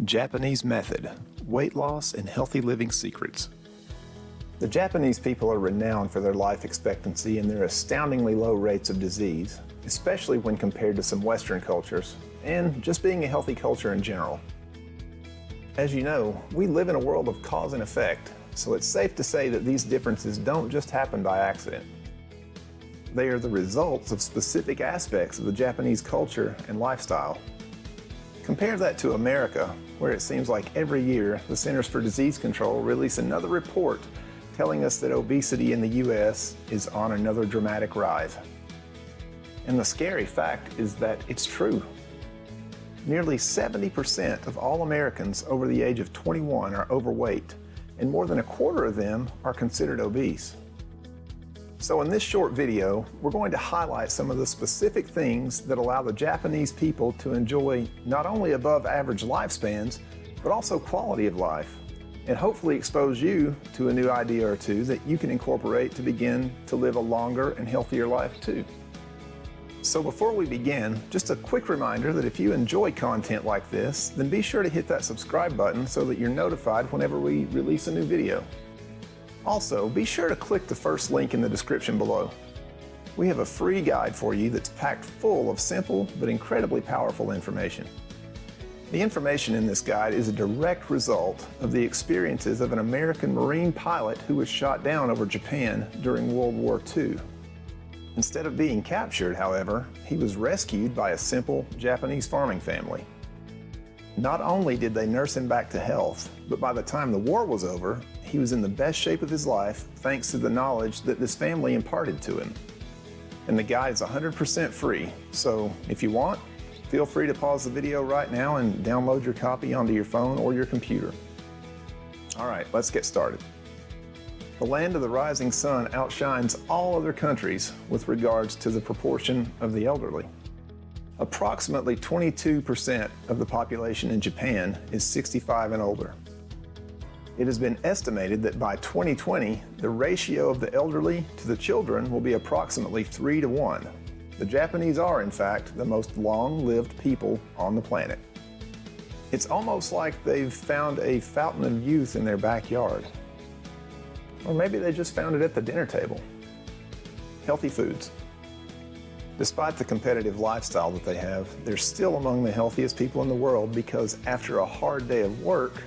Japanese Method: Weight Loss and Healthy Living Secrets. The Japanese people are renowned for their life expectancy and their astoundingly low rates of disease, especially when compared to some Western cultures, and just being a healthy culture in general. As you know, we live in a world of cause and effect, so it's safe to say that these differences don't just happen by accident. They are the results of specific aspects of the Japanese culture and lifestyle. Compare that to America, where it seems like every year the Centers for Disease Control release another report telling us that obesity in the U.S. is on another dramatic rise. And the scary fact is that it's true. Nearly 70% of all Americans over the age of 21 are overweight, and more than a quarter of them are considered obese. So in this short video, we're going to highlight some of the specific things that allow the Japanese people to enjoy not only above average lifespans, but also quality of life, and hopefully expose you to a new idea or two that you can incorporate to begin to live a longer and healthier life too. So before we begin, just a quick reminder that if you enjoy content like this, then be sure to hit that subscribe button so that you're notified whenever we release a new video. Also, be sure to click the first link in the description below. We have a free guide for you that's packed full of simple but incredibly powerful information. The information in this guide is a direct result of the experiences of an American Marine pilot who was shot down over Japan during World War II. Instead of being captured, however, he was rescued by a simple Japanese farming family. Not only did they nurse him back to health, but by the time the war was over, he was in the best shape of his life thanks to the knowledge that this family imparted to him. And the guide is 100% free, so if you want, feel free to pause the video right now and download your copy onto your phone or your computer. All right, let's get started. The land of the rising sun outshines all other countries with regards to the proportion of the elderly. Approximately 22% of the population in Japan is 65 and older. It has been estimated that by 2020, the ratio of the elderly to the children will be approximately 3 to 1. The Japanese are, in fact, the most long-lived people on the planet. It's almost like they've found a fountain of youth in their backyard. Or maybe they just found it at the dinner table. Healthy foods. Despite the competitive lifestyle that they have, they're still among the healthiest people in the world because after a hard day of work,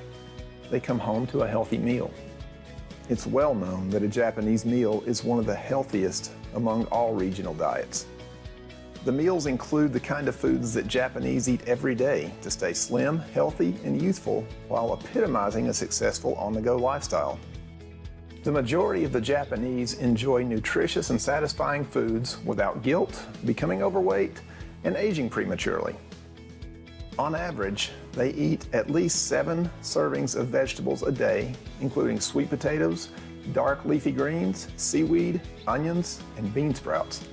they come home to a healthy meal. It's well known that a Japanese meal is one of the healthiest among all regional diets. The meals include the kind of foods that Japanese eat every day to stay slim, healthy, and youthful while epitomizing a successful on-the-go lifestyle. The majority of the Japanese enjoy nutritious and satisfying foods without guilt, becoming overweight, and aging prematurely. On average, they eat at least 7 servings of vegetables a day, including sweet potatoes, dark leafy greens, seaweed, onions, and bean sprouts,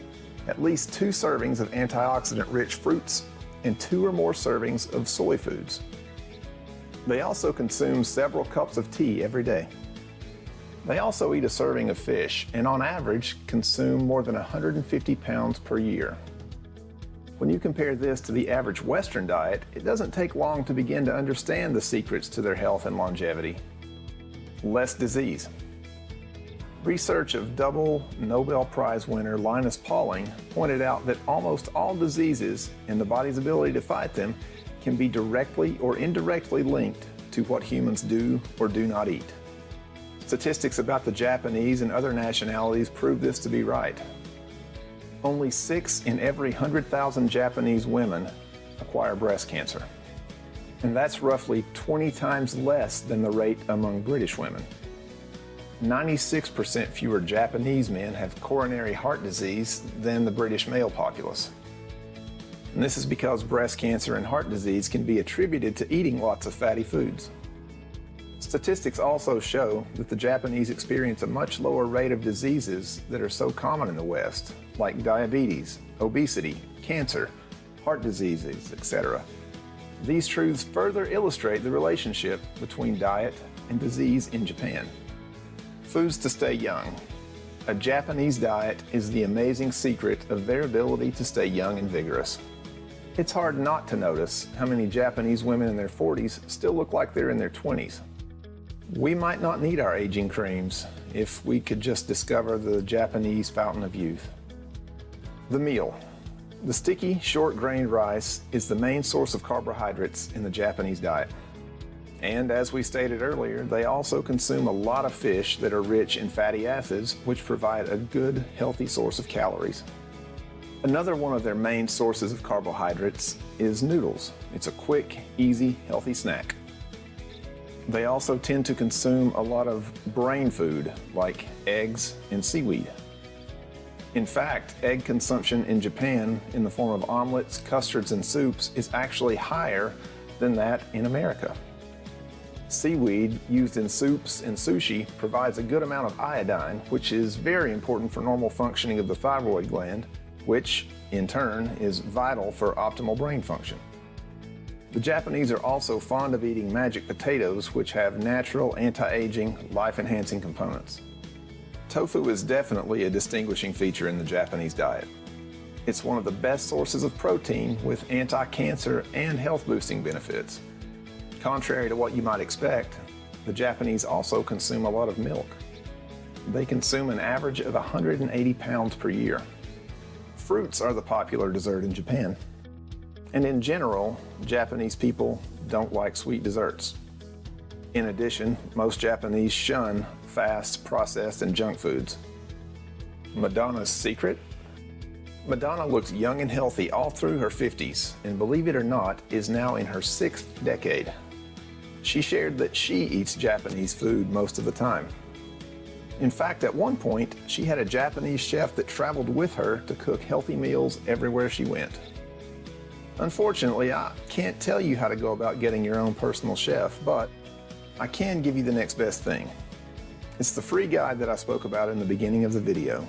at least 2 servings of antioxidant-rich fruits, and 2 or more servings of soy foods. They also consume several cups of tea every day. They also eat a serving of fish and on average consume more than 150 pounds per year. When you compare this to the average Western diet, it doesn't take long to begin to understand the secrets to their health and longevity. Less disease. Research of double Nobel Prize winner Linus Pauling pointed out that almost all diseases and the body's ability to fight them can be directly or indirectly linked to what humans do or do not eat. Statistics about the Japanese and other nationalities prove this to be right. Only 6 in every 100,000 Japanese women acquire breast cancer. And that's roughly 20 times less than the rate among British women. 96% fewer Japanese men have coronary heart disease than the British male populace. And this is because breast cancer and heart disease can be attributed to eating lots of fatty foods. Statistics also show that the Japanese experience a much lower rate of diseases that are so common in the West, like diabetes, obesity, cancer, heart diseases, etc. These truths further illustrate the relationship between diet and disease in Japan. Foods to stay young. A Japanese diet is the amazing secret of their ability to stay young and vigorous. It's hard not to notice how many Japanese women in their 40s still look like they're in their 20s. We might not need our aging creams if we could just discover the Japanese fountain of youth. The meal. The sticky, short-grained rice is the main source of carbohydrates in the Japanese diet. And as we stated earlier, they also consume a lot of fish that are rich in fatty acids, which provide a good, healthy source of calories. Another one of their main sources of carbohydrates is noodles. It's a quick, easy, healthy snack. They also tend to consume a lot of brain food, like eggs and seaweed. In fact, egg consumption in Japan in the form of omelets, custards, and soups is actually higher than that in America. Seaweed used in soups and sushi provides a good amount of iodine, which is very important for normal functioning of the thyroid gland, which in turn is vital for optimal brain function. The Japanese are also fond of eating magic potatoes, which have natural anti-aging, life-enhancing components. Tofu is definitely a distinguishing feature in the Japanese diet. It's one of the best sources of protein with anti-cancer and health-boosting benefits. Contrary to what you might expect, the Japanese also consume a lot of milk. They consume an average of 180 pounds per year. Fruits are the popular dessert in Japan. And in general, Japanese people don't like sweet desserts. In addition, most Japanese shun fast, processed, and junk foods. Madonna's secret? Madonna looks young and healthy all through her 50s, and believe it or not, is now in her 6th decade. She shared that she eats Japanese food most of the time. In fact, at one point, she had a Japanese chef that traveled with her to cook healthy meals everywhere she went. Unfortunately, I can't tell you how to go about getting your own personal chef, but I can give you the next best thing. It's the free guide that I spoke about in the beginning of the video.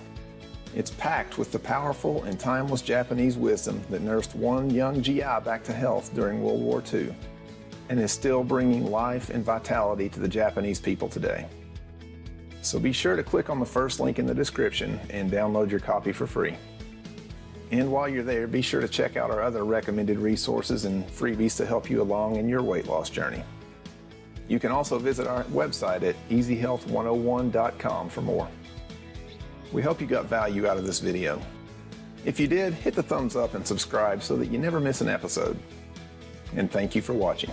It's packed with the powerful and timeless Japanese wisdom that nursed one young GI back to health during World War II, and is still bringing life and vitality to the Japanese people today. So be sure to click on the first link in the description and download your copy for free. And while you're there, be sure to check out our other recommended resources and freebies to help you along in your weight loss journey. You can also visit our website at easyhealth101.com for more. We hope you got value out of this video. If you did, hit the thumbs up and subscribe so that you never miss an episode. And thank you for watching.